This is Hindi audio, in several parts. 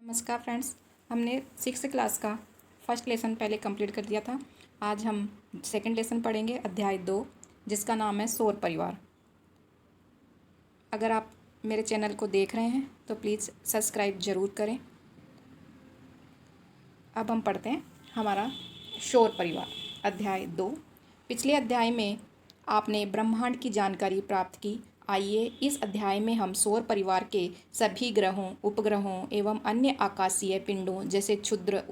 नमस्कार फ्रेंड्स। हमने 6th क्लास का फर्स्ट लेसन पहले कंप्लीट कर दिया था। आज हम सेकंड लेसन पढ़ेंगे, अध्याय 2, जिसका नाम है सौर परिवार। अगर आप मेरे चैनल को देख रहे हैं तो प्लीज़ सब्सक्राइब ज़रूर करें। अब हम पढ़ते हैं हमारा सौर परिवार, अध्याय 2। पिछले अध्याय में आपने ब्रह्मांड की जानकारी प्राप्त की। आइए इस अध्याय में हम सौर परिवार के सभी ग्रहों, उपग्रहों एवं अन्य आकाशीय पिंडों जैसे क्षुद्र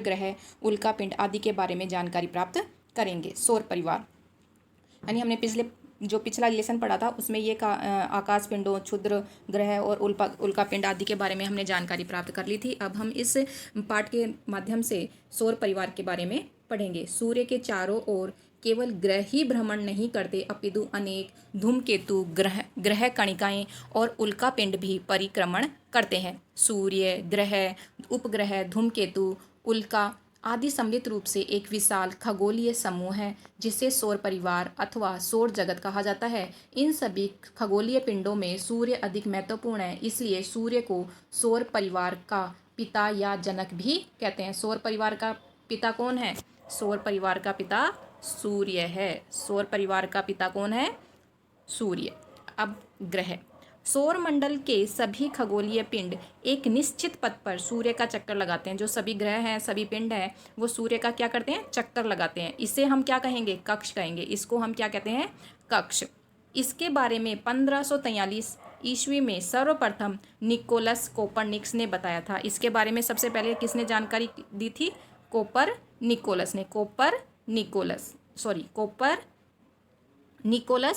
ग्रह, उल्का पिंड आदि के बारे में जानकारी प्राप्त करेंगे। सौर परिवार यानी हमने पिछला लेसन पढ़ा था उसमें ये आकाश पिंडों, क्षुद्र ग्रह और उल्का पिंड आदि के बारे में हमने जानकारी प्राप्त कर ली थी। अब हम इस पाठ के माध्यम से सौर परिवार के बारे में पढ़ेंगे। सूर्य के चारों ओर केवल ग्रह ही भ्रमण नहीं करते, अपितु अनेक धूमकेतु, ग्रह कणिकाएं और उल्का पिंड भी परिक्रमण करते हैं। सूर्य, ग्रह, उपग्रह, धूमकेतु, उल्का आदि सम्मिलित रूप से एक विशाल खगोलीय समूह है जिसे सौर परिवार अथवा सौर जगत कहा जाता है। इन सभी खगोलीय पिंडों में सूर्य अधिक महत्वपूर्ण है, इसलिए सूर्य को सौर परिवार का पिता या जनक भी कहते हैं। सौर परिवार का पिता कौन है? सौर परिवार का पिता सूर्य है। सौर परिवार का पिता कौन है? सूर्य। अब ग्रह। सौर मंडल के सभी खगोलीय पिंड एक निश्चित पथ पर सूर्य का चक्कर लगाते हैं। जो सभी ग्रह हैं, सभी पिंड हैं, वो सूर्य का क्या करते हैं? चक्कर लगाते हैं। इसे हम क्या कहेंगे? कक्ष कहेंगे। इसको हम क्या कहते हैं? कक्ष। इसके बारे में 1543 ईस्वी में सर्वप्रथम निकोलस कोपरनिकस ने बताया था। इसके बारे में सबसे पहले किसने जानकारी दी थी? Nicholas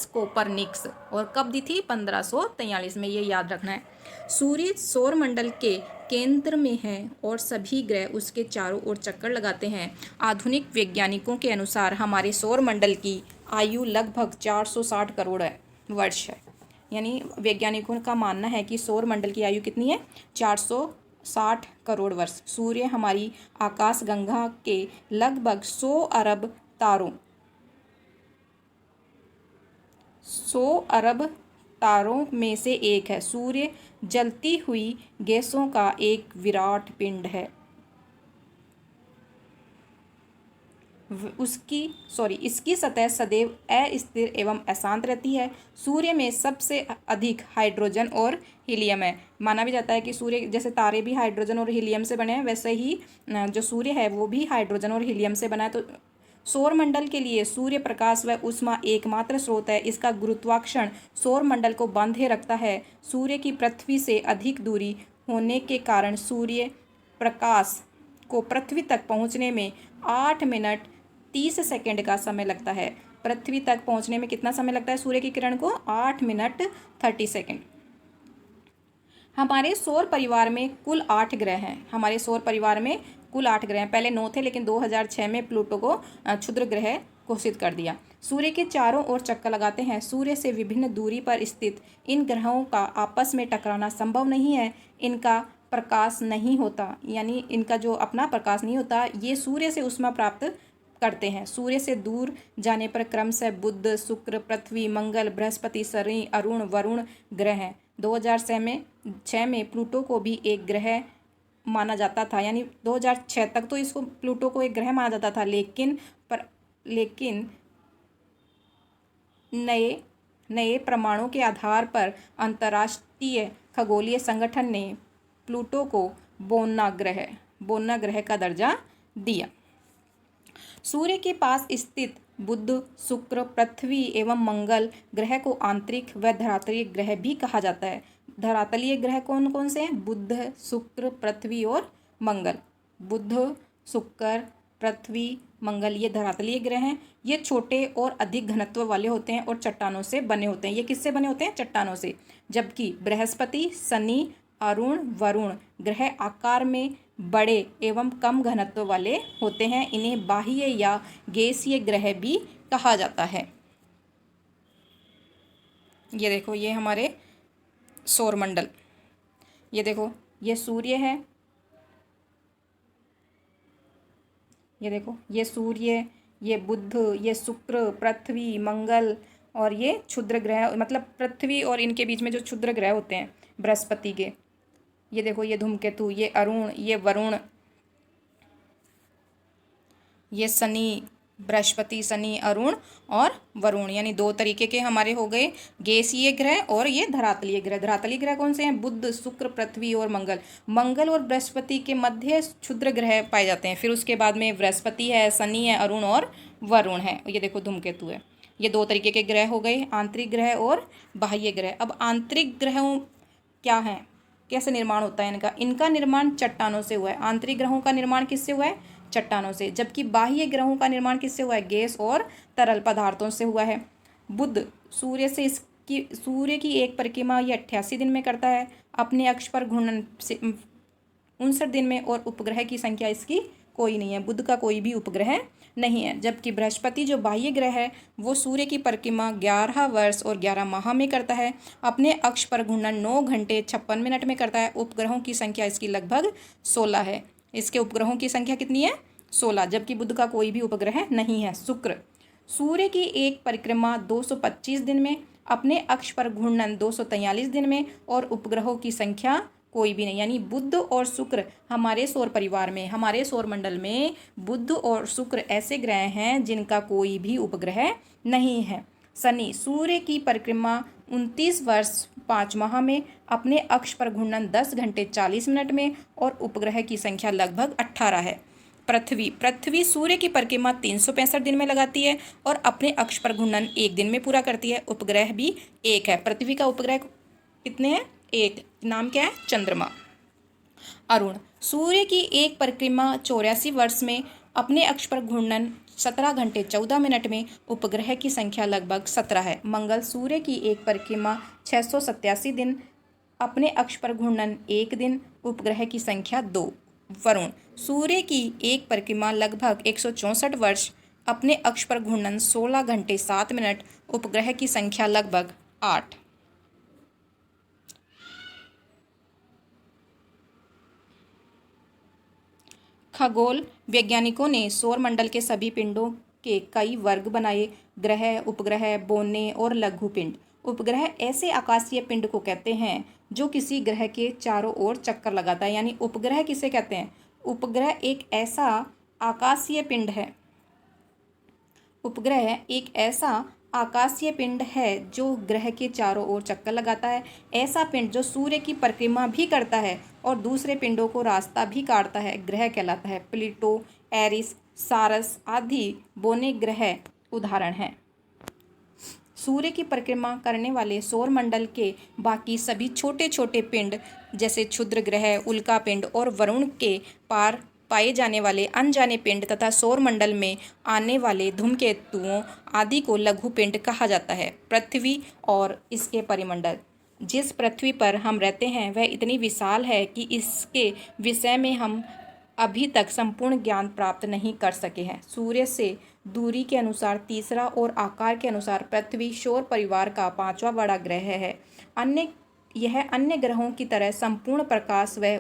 Copernicus. और कब दी थी? 1543 में। ये याद रखना है। सूर्य सौर मंडल के केंद्र में है और सभी ग्रह उसके चारों ओर चक्कर लगाते हैं। आधुनिक वैज्ञानिकों के अनुसार हमारे सौर मंडल की आयु लगभग 460 करोड़ वर्ष है। यानी वैज्ञानिकों का मानना है कि सौर मंडल की आयु कितनी है? 460 करोड़ वर्ष। सूर्य हमारी आकाशगंगा के लगभग 100 अरब तारों में से एक है। सूर्य जलती हुई गैसों का एक विराट पिंड है। इसकी सतह सदैव अस्थिर एवं अशांत रहती है। सूर्य में सबसे अधिक हाइड्रोजन और हीलियम है। माना भी जाता है कि सूर्य जैसे तारे भी हाइड्रोजन और हीलियम से बने हैं, वैसे ही जो सूर्य है वो भी हाइड्रोजन और हीलियम से बना है। तो सौर मंडल के लिए सूर्य प्रकाश व उष्मा एकमात्र स्रोत है। इसका गुरुत्वाकर्षण सौर मंडल को बांधे रखता है। सूर्य की पृथ्वी से अधिक दूरी होने के कारण सूर्य प्रकाश को पृथ्वी तक पहुंचने में 8 मिनट 30 सेकंड का समय लगता है। पृथ्वी तक पहुंचने में कितना समय लगता है सूर्य की किरण को? 8 मिनट 30 सेकंड। हमारे सौर परिवार में कुल 8 ग्रह हैं। हमारे सौर परिवार में कुल 8 ग्रह हैं। पहले 9 थे, लेकिन 2006 में प्लूटो को क्षुद्र ग्रह घोषित कर दिया। सूर्य के चारों ओर चक्कर लगाते हैं। सूर्य से विभिन्न दूरी पर स्थित इन ग्रहों का आपस में टकराना संभव नहीं है। इनका प्रकाश नहीं होता, यानी इनका जो अपना प्रकाश नहीं होता। ये सूर्य से ऊष्मा प्राप्त करते हैं। सूर्य से दूर जाने पर क्रमशः बुध, शुक्र, पृथ्वी, मंगल, बृहस्पति, शनि, अरुण, वरुण ग्रह हैं। 2006 में प्लूटो को भी एक ग्रह माना जाता था। यानी 2006 तक तो इसको प्लूटो को एक ग्रह माना जाता था, लेकिन नए प्रमाणों के आधार पर अंतर्राष्ट्रीय खगोलीय संगठन ने प्लूटो को बोन्ना ग्रह का दर्जा दिया। सूर्य के पास स्थित बुध, शुक्र, पृथ्वी एवं मंगल ग्रह को आंतरिक व धरातलीय ग्रह भी कहा जाता है। धरातलीय ग्रह कौन कौन से हैं? बुध, शुक्र, पृथ्वी और मंगल। बुध, शुक्र, पृथ्वी, मंगल ये धरातलीय ग्रह हैं। ये छोटे और अधिक घनत्व वाले होते हैं और चट्टानों से बने होते हैं। ये किससे बने होते हैं? चट्टानों से। जबकि बृहस्पति, शनि, अरुण, वरुण ग्रह आकार में बड़े एवं कम घनत्व वाले होते हैं। इन्हें बाह्य या गैसीय ग्रह भी कहा जाता है। ये देखो, ये हमारे सौरमंडल। ये देखो, ये सूर्य है। ये देखो, ये सूर्य, ये बुध, ये शुक्र, पृथ्वी, मंगल और ये क्षुद्र ग्रह, मतलब पृथ्वी और इनके बीच में जो क्षुद्र ग्रह होते हैं बृहस्पति के, ये देखो, ये धूमकेतु, ये अरुण, ये वरुण, ये शनि, बृहस्पति, शनि, अरुण और वरुण, यानी दो तरीके के हमारे हो गए गैसीय ग्रह और ये धरातलीय ग्रह। धरातलीय ग्रह कौन से हैं? बुध, शुक्र, पृथ्वी और मंगल। मंगल और बृहस्पति के मध्य क्षुद्र ग्रह पाए जाते हैं। फिर उसके बाद में बृहस्पति है, शनि है, अरुण और वरुण है। ये देखो धूमकेतु है। ये दो तरीके के ग्रह हो गए, आंतरिक ग्रह और बाह्य ग्रह। अब आंतरिक ग्रहों क्या हैं, कैसे निर्माण होता है इनका? इनका निर्माण चट्टानों से हुआ है। आंतरिक ग्रहों का निर्माण किससे हुआ है? चट्टानों से। जबकि बाह्य ग्रहों का निर्माण किससे हुआ है? गैस और तरल पदार्थों से हुआ है। बुध, सूर्य की एक परिक्रमा ये 88 दिन में करता है। अपने अक्ष पर घूर्णन से 59 दिन में, और उपग्रह की संख्या इसकी कोई नहीं है। बुध का कोई भी उपग्रह नहीं है। जबकि बृहस्पति जो बाह्य ग्रह है वो सूर्य की परिक्रमा 11 वर्ष और 11 माह में करता है। अपने अक्ष पर घूर्णन 9 घंटे 56 मिनट में करता है। उपग्रहों की संख्या इसकी लगभग 16 है। इसके उपग्रहों की संख्या कितनी है? 16। जबकि बुध का कोई भी उपग्रह नहीं है। शुक्र, सूर्य की एक परिक्रमा 225 दिन में, अपने अक्ष पर घूर्णन 243 दिन में, और उपग्रहों की संख्या कोई भी नहीं। यानी बुध और शुक्र हमारे सौर परिवार में, हमारे सौर मंडल में बुध और शुक्र ऐसे ग्रह हैं जिनका कोई भी उपग्रह नहीं है। शनि, सूर्य की परिक्रमा 29 वर्ष 5 माह में, अपने अक्ष पर घूर्णन 10 घंटे 40 मिनट में, और उपग्रह की संख्या लगभग 18 है। पृथ्वी सूर्य की परिक्रमा 365 दिन में लगाती है और अपने अक्ष पर घूर्णन 1 दिन में पूरा करती है। उपग्रह भी एक है। पृथ्वी का उपग्रह कितने हैं? एक। नाम क्या है? चंद्रमा। अरुण, सूर्य की एक परिक्रमा 84 वर्ष में, अपने अक्ष पर घूर्णन 17 घंटे 14 मिनट में, उपग्रह की संख्या लगभग 17 है। मंगल, सूर्य की एक परिक्रमा 687 दिन, अपने अक्ष पर घूर्णन 1 दिन, उपग्रह की संख्या 2। वरुण, सूर्य की एक परिक्रमा लगभग 164 वर्ष, अपने अक्ष पर घूर्णन 16 घंटे 7 मिनट, उपग्रह की संख्या लगभग 8। खगोल वैज्ञानिकों ने सौर मंडल के सभी पिंडों के कई वर्ग बनाए। ग्रह, उपग्रह, बोने और लघु पिंड। उपग्रह ऐसे आकाशीय पिंड को कहते हैं जो किसी ग्रह के चारों ओर चक्कर लगाता है। यानी उपग्रह किसे कहते हैं? उपग्रह एक ऐसा आकाशीय पिंड है। उपग्रह एक ऐसा आकाशीय पिंड है जो ग्रह के चारों ओर चक्कर लगाता है। ऐसा पिंड जो सूर्य की परिक्रमा भी करता है और दूसरे पिंडों को रास्ता भी काटता है, ग्रह कहलाता है। प्लूटो, एरिस, सारस आदि बोने ग्रह उदाहरण हैं। सूर्य की परिक्रमा करने वाले सौर मंडल के बाकी सभी छोटे छोटे पिंड जैसे क्षुद्र ग्रह, उल्का पिंड और वरुण के पार पाए जाने वाले अनजाने पिंड तथा सौर मंडल में आने वाले धूमकेतुओं आदि को लघु पिंड कहा जाता है। पृथ्वी और इसके परिमंडल। जिस पृथ्वी पर हम रहते हैं वह इतनी विशाल है कि इसके विषय में हम अभी तक संपूर्ण ज्ञान प्राप्त नहीं कर सके हैं। सूर्य से दूरी के अनुसार तीसरा और आकार के अनुसार पृथ्वी सौर परिवार का 5वां बड़ा ग्रह है। यह अन्य ग्रहों की तरह संपूर्ण प्रकाश व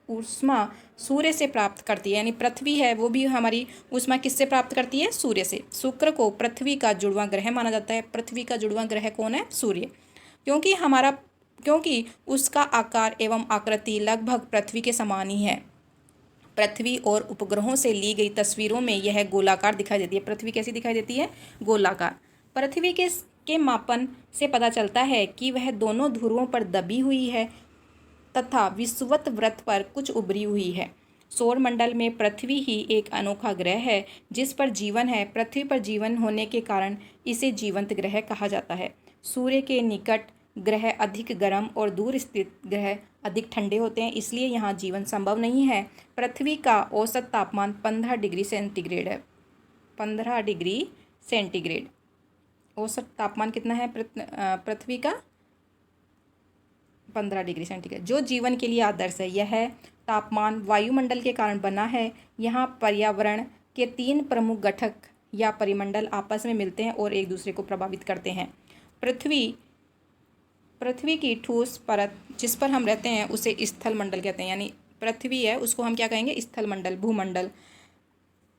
ऊष्मा सूर्य से प्राप्त करती है। यानी पृथ्वी है वो भी हमारी ऊष्मा किससे प्राप्त करती है? सूर्य से। शुक्र को पृथ्वी का जुड़वां ग्रह माना जाता है। पृथ्वी का जुड़वां ग्रह कौन है? सूर्य। क्योंकि उसका आकार एवं आकृति लगभग पृथ्वी के समान ही है। पृथ्वी और उपग्रहों से ली गई तस्वीरों में यह गोलाकार दिखाई देती है। पृथ्वी कैसी दिखाई देती है? गोलाकार। पृथ्वी के मापन से पता चलता है कि वह दोनों ध्रुवों पर दबी हुई है तथा विषुवत वृत्त पर कुछ उभरी हुई है। सौर मंडल में पृथ्वी ही एक अनोखा ग्रह है जिस पर जीवन है। पृथ्वी पर जीवन होने के कारण इसे जीवंत ग्रह कहा जाता है। सूर्य के निकट ग्रह अधिक गर्म और दूर स्थित ग्रह अधिक ठंडे होते हैं, इसलिए यहाँ जीवन संभव नहीं है। पृथ्वी का औसत तापमान 15 डिग्री सेंटीग्रेड है। 15 डिग्री सेंटीग्रेड औसत तापमान कितना है पृथ्वी का? 15 डिग्री सेंटीग्रेड, जो जीवन के लिए आदर्श है। यह तापमान वायुमंडल के कारण बना है। यहाँ पर्यावरण के 3 प्रमुख घटक या परिमंडल आपस में मिलते हैं और एक दूसरे को प्रभावित करते हैं। पृथ्वी की ठोस परत जिस पर हम रहते हैं उसे स्थल मंडल कहते हैं। यानी पृथ्वी है उसको हम क्या कहेंगे? स्थल मंडल, भूमंडल।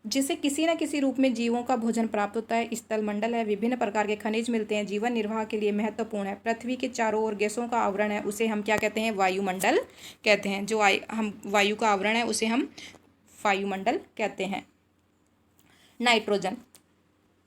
जिससे किसी न किसी रूप में जीवों का भोजन प्राप्त होता है। स्थल मंडल है, विभिन्न प्रकार के खनिज मिलते हैं, जीवन निर्वाह के लिए महत्वपूर्ण है। पृथ्वी के चारों ओर गैसों का आवरण है, उसे हम क्या कहते हैं? वायुमंडल कहते हैं। जो हम वायु का आवरण है उसे हम वायुमंडल कहते हैं। नाइट्रोजन,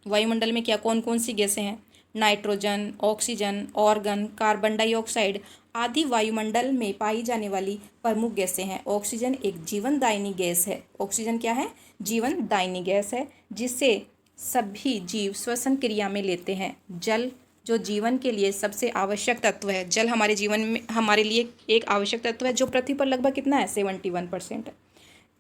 वायुमंडल में क्या कौन कौन सी गैसें हैं? Nitrogen, oxygen, organ, carbon dioxide आदि वायुमंडल में पाई जाने वाली प्रमुख गैसें हैं। ऑक्सीजन एक जीवनदायिनी गैस है। ऑक्सीजन क्या है? जीवनदायिनी गैस है, जिससे सभी जीव श्वसन क्रिया में लेते हैं। जल जो जीवन के लिए सबसे आवश्यक तत्व है, जल हमारे जीवन में हमारे लिए एक आवश्यक तत्व है, जो पृथ्वी पर लगभग कितना है? 71% है।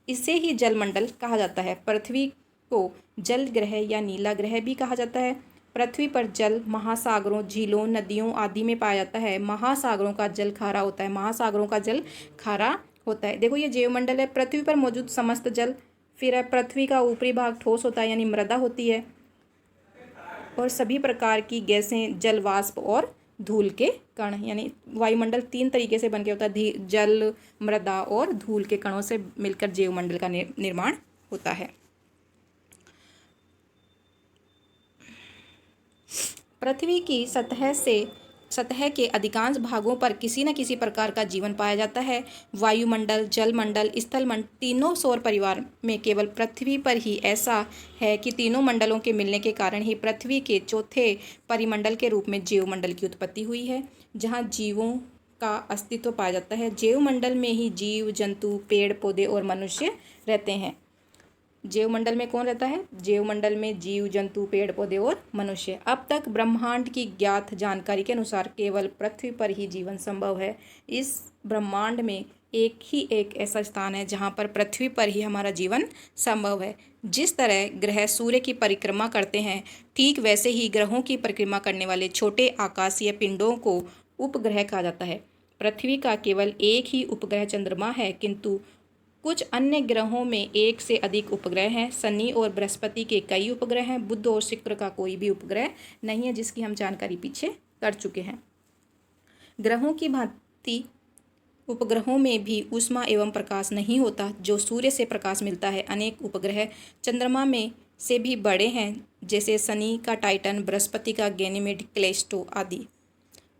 इसे ही जलमंडल कहा जाता है। पृथ्वी को जल ग्रह या नीला ग्रह भी कहा जाता है। पृथ्वी पर जल महासागरों, झीलों, नदियों आदि में पाया जाता है। महासागरों का जल खारा होता है। महासागरों का जल खारा होता है। देखो ये जैवमंडल है। पृथ्वी पर मौजूद समस्त जल, फिर है पृथ्वी का ऊपरी भाग ठोस होता है यानी मृदा होती है, और सभी प्रकार की गैसें, जल वाष्प और धूल के कण, यानी वायुमंडल 3 तरीके से बनके होता है। जल, मृदा और धूल के कणों से मिलकर जैवमंडल का निर्माण होता है। पृथ्वी की सतह के अधिकांश भागों पर किसी न किसी प्रकार का जीवन पाया जाता है। वायुमंडल, जलमंडल, स्थलमंडल तीनों सौर परिवार में केवल पृथ्वी पर ही ऐसा है कि तीनों मंडलों के मिलने के कारण ही पृथ्वी के चौथे परिमंडल के रूप में जैवमंडल की उत्पत्ति हुई है, जहाँ जीवों का अस्तित्व पाया जाता है। जैवमंडल में ही जीव, जंतु, पेड़ पौधे और मनुष्य रहते हैं। जैवमंडल में कौन रहता है? जैवमंडल में जीव, जंतु, पेड़ पौधे और मनुष्य। अब तक ब्रह्मांड की ज्ञात जानकारी के अनुसार केवल पृथ्वी पर ही जीवन संभव है। इस ब्रह्मांड में एक ही एक ऐसा स्थान है जहाँ पर पृथ्वी पर ही हमारा जीवन संभव है। जिस तरह ग्रह सूर्य की परिक्रमा करते हैं, ठीक वैसे ही ग्रहों की परिक्रमा करने वाले छोटे आकाशीय पिंडों को उपग्रह कहा जाता है। पृथ्वी का केवल एक ही उपग्रह चंद्रमा है, किंतु कुछ अन्य ग्रहों में एक से अधिक उपग्रह हैं। शनि और बृहस्पति के कई उपग्रह हैं। बुध और शुक्र का कोई भी उपग्रह नहीं है, जिसकी हम जानकारी पीछे कर चुके हैं। ग्रहों की भांति उपग्रहों में भी ऊष्मा एवं प्रकाश नहीं होता, जो सूर्य से प्रकाश मिलता है। अनेक उपग्रह चंद्रमा में से भी बड़े हैं, जैसे शनि का टाइटन, बृहस्पति का गैनीमेड, कैलिस्टो आदि।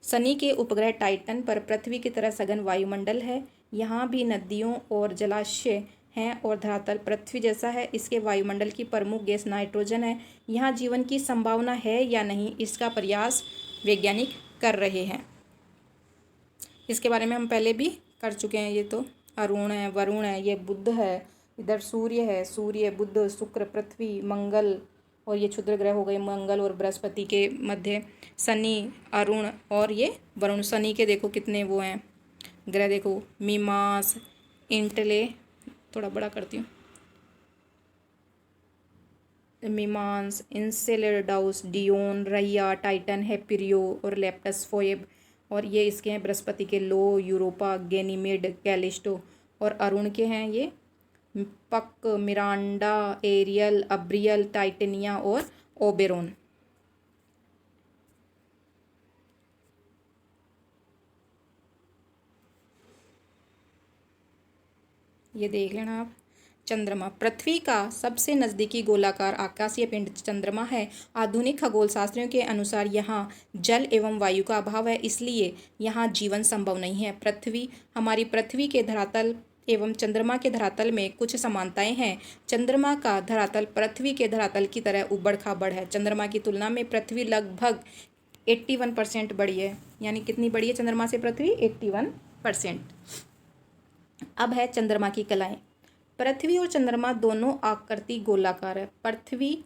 शनि के उपग्रह टाइटन पर पृथ्वी की तरह सघन वायुमंडल है। यहाँ भी नदियों और जलाशय हैं और धरातल पृथ्वी जैसा है। इसके वायुमंडल की प्रमुख गैस नाइट्रोजन है। यहाँ जीवन की संभावना है या नहीं, इसका प्रयास वैज्ञानिक कर रहे हैं। इसके बारे में हम पहले भी कर चुके हैं। ये तो अरुण है, वरुण है, ये बुध है, इधर सूर्य है, सूर्य, बुध, शुक्र, पृथ्वी, मंगल, और ये क्षुद्र ग्रह हो गए मंगल और बृहस्पति के मध्य शनि, अरुण और ये वरुण। शनि के देखो कितने वो हैं ग्रह, देखो मीमांस, इंटले, थोड़ा बड़ा करती हूँ, मीमांस, इंसेलेडाउस, डियोन, रहिया, टाइटन, हैपिरियो और लेप्टस फोएब। और ये इसके हैं बृहस्पति के लो, यूरोपा, गैनीमेड, कैलिस्टो। और अरुण के हैं ये पक, मिरांडा, एरियल, अब्रियल, टाइटेनिया और ओबेरोन। ये देख लेना आप। चंद्रमा, पृथ्वी का सबसे नज़दीकी गोलाकार आकाशीय पिंड चंद्रमा है। आधुनिक खगोल शास्त्रियों के अनुसार यहाँ जल एवं वायु का अभाव है, इसलिए यहाँ जीवन संभव नहीं है। हमारी पृथ्वी के धरातल एवं चंद्रमा के धरातल में कुछ समानताएं हैं। चंद्रमा का धरातल पृथ्वी के धरातल की तरह उबड़ खाबड़ है। चंद्रमा की तुलना में पृथ्वी लगभग 81% बड़ी है। यानी कितनी बड़ी है चंद्रमा से पृथ्वी? 81%। अब है चंद्रमा की कलाएं। पृथ्वी और चंद्रमा दोनों आकृति गोलाकार है। पृथ्वी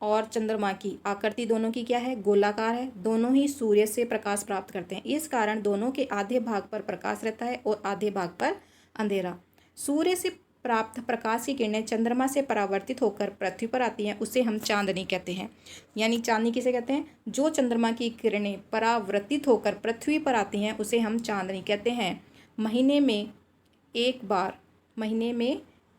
और चंद्रमा की आकृति दोनों की क्या है? गोलाकार है। दोनों ही सूर्य से प्रकाश प्राप्त करते हैं। इस कारण दोनों के आधे भाग पर प्रकाश रहता है और आधे भाग पर अंधेरा। सूर्य से प्राप्त प्रकाश की किरणें चंद्रमा से परावर्तित होकर पृथ्वी पर आती हैं, उसे हम चांदनी कहते हैं। यानी चांदनी किसे कहते हैं? जो चंद्रमा की किरणें परावर्तित होकर पृथ्वी पर आती हैं, उसे हम चांदनी कहते हैं। महीने में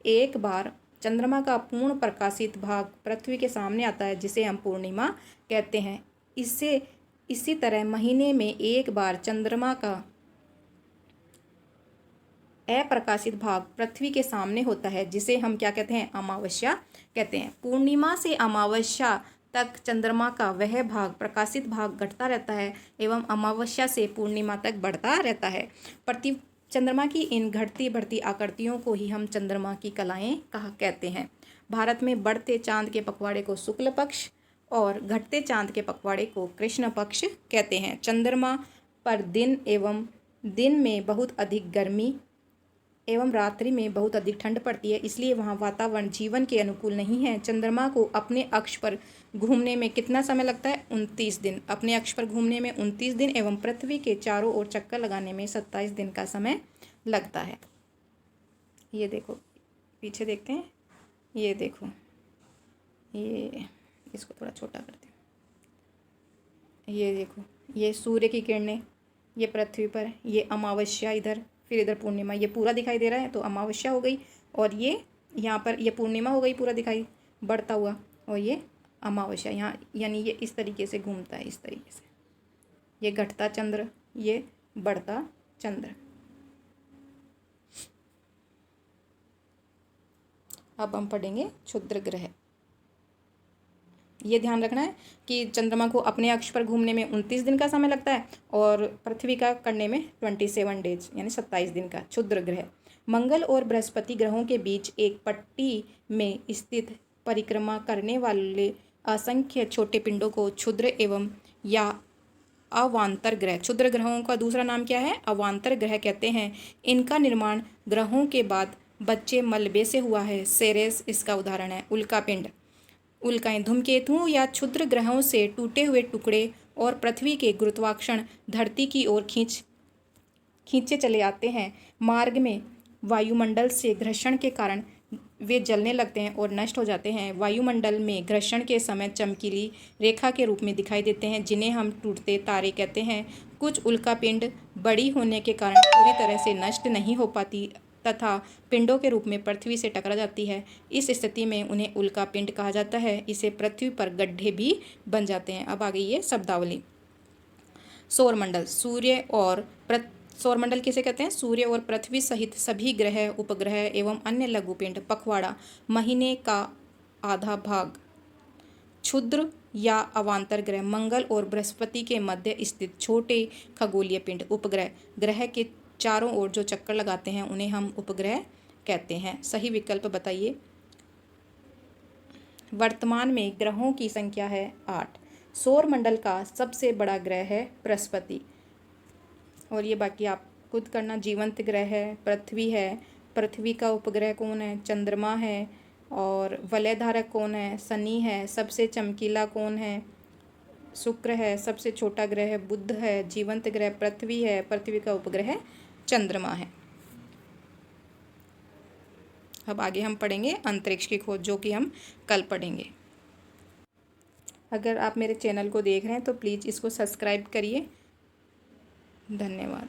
एक बार चंद्रमा का पूर्ण प्रकाशित भाग पृथ्वी के सामने आता है, जिसे हम पूर्णिमा कहते हैं। इसी तरह महीने में एक बार चंद्रमा का अप्रकाशित भाग पृथ्वी के सामने होता है, जिसे हम क्या कहते हैं, अमावस्या कहते हैं। पूर्णिमा से अमावस्या तक चंद्रमा का वह भाग, प्रकाशित भाग घटता रहता है एवं अमावस्या से पूर्णिमा तक बढ़ता रहता है। चंद्रमा की इन घटती बढ़ती आकृतियों को ही हम चंद्रमा की कलाएं कहते हैं। भारत में बढ़ते चांद के पखवाड़े को शुक्ल पक्ष और घटते चांद के पखवाड़े को कृष्ण पक्ष कहते हैं। चंद्रमा पर दिन में बहुत अधिक गर्मी एवं रात्रि में बहुत अधिक ठंड पड़ती है, इसलिए वहाँ वातावरण जीवन के अनुकूल नहीं है। चंद्रमा को अपने अक्ष पर घूमने में कितना समय लगता है, 29 दिन। अपने अक्ष पर घूमने में 29 दिन एवं पृथ्वी के चारों ओर चक्कर लगाने में 27 दिन का समय लगता है। ये देखो, पीछे देखते हैं, ये देखो, ये इसको थोड़ा छोटा करते हैं। ये देखो, ये सूर्य की किरणें, ये पृथ्वी पर, ये अमावस्या इधर, फिर इधर पूर्णिमा। ये पूरा दिखाई दे रहा है तो अमावस्या हो गई, और ये यहाँ पर ये पूर्णिमा हो गई पूरा दिखाई बढ़ता हुआ, और ये अमावस्या यहाँ, यानी ये इस तरीके से घूमता है, इस तरीके से। ये घटता चंद्र, ये बढ़ता चंद्र। अब हम पढ़ेंगे क्षुद्र ग्रह। ये ध्यान रखना है कि चंद्रमा को अपने अक्ष पर घूमने में 29 दिन का समय लगता है और पृथ्वी का करने में 27 डेज यानी 27 दिन का। क्षुद्र ग्रह मंगल और बृहस्पति ग्रहों के बीच एक पट्टी में स्थित परिक्रमा करने वाले असंख्य छोटे पिंडों को क्षुद्र एवं या अवांतर ग्रह, क्षुद्र ग्रहों का दूसरा नाम क्या है, अवांतर ग्रह कहते हैं। इनका निर्माण ग्रहों के बाद बच्चे मलबे से हुआ है। सेरेस इसका उदाहरण है। उल्का पिंड, उल्काएं धूमकेतुओं या क्षुद्र ग्रहों से टूटे हुए टुकड़े और पृथ्वी के गुरुत्वाकर्षण धरती की ओर खींचे चले आते हैं। मार्ग में वायुमंडल से घर्षण के कारण वे जलने लगते हैं और नष्ट हो जाते हैं। वायुमंडल में घर्षण के समय चमकीली रेखा के रूप में दिखाई देते हैं, जिन्हें हम टूटते तारे कहते हैं। कुछ उल्कापिंड बड़ी होने के कारण पूरी तरह से नष्ट नहीं हो पाती तथा पिंडों के रूप में पृथ्वी से टकरा जाती है। इस स्थिति में उन्हें उल्कापिंड कहा जाता है। इसे पृथ्वी पर गड्ढे भी बन जाते हैं। अब आ गई ये शब्दावली। सौरमंडल, सौरमंडल किसे कहते हैं, सूर्य और पृथ्वी सहित सभी ग्रह, उपग्रह एवं अन्य लघुपिंड। पखवाड़ा, महीने का आधा भाग। क्षुद्र या अवांतर ग्रह, मंगल और बृहस्पति के मध्य स्थित छोटे खगोलीय पिंड। उपग्रह, ग्रह के चारों ओर जो चक्कर लगाते हैं उन्हें हम उपग्रह कहते हैं। सही विकल्प बताइए। वर्तमान में ग्रहों की संख्या है 8। सौरमंडल का सबसे बड़ा ग्रह है बृहस्पति, और ये बाकी आप खुद करना। जीवंत ग्रह है, पृथ्वी है। पृथ्वी का उपग्रह कौन है, चंद्रमा है। और वलय धारक कौन है, शनि है। सबसे चमकीला कौन है, शुक्र है। सबसे छोटा ग्रह बुध है। जीवंत ग्रह पृथ्वी है। पृथ्वी का उपग्रह चंद्रमा है। अब आगे हम पढ़ेंगे अंतरिक्ष की खोज, जो कि हम कल पढ़ेंगे। अगर आप मेरे चैनल को देख रहे हैं तो प्लीज़ इसको सब्सक्राइब करिए। धन्यवाद।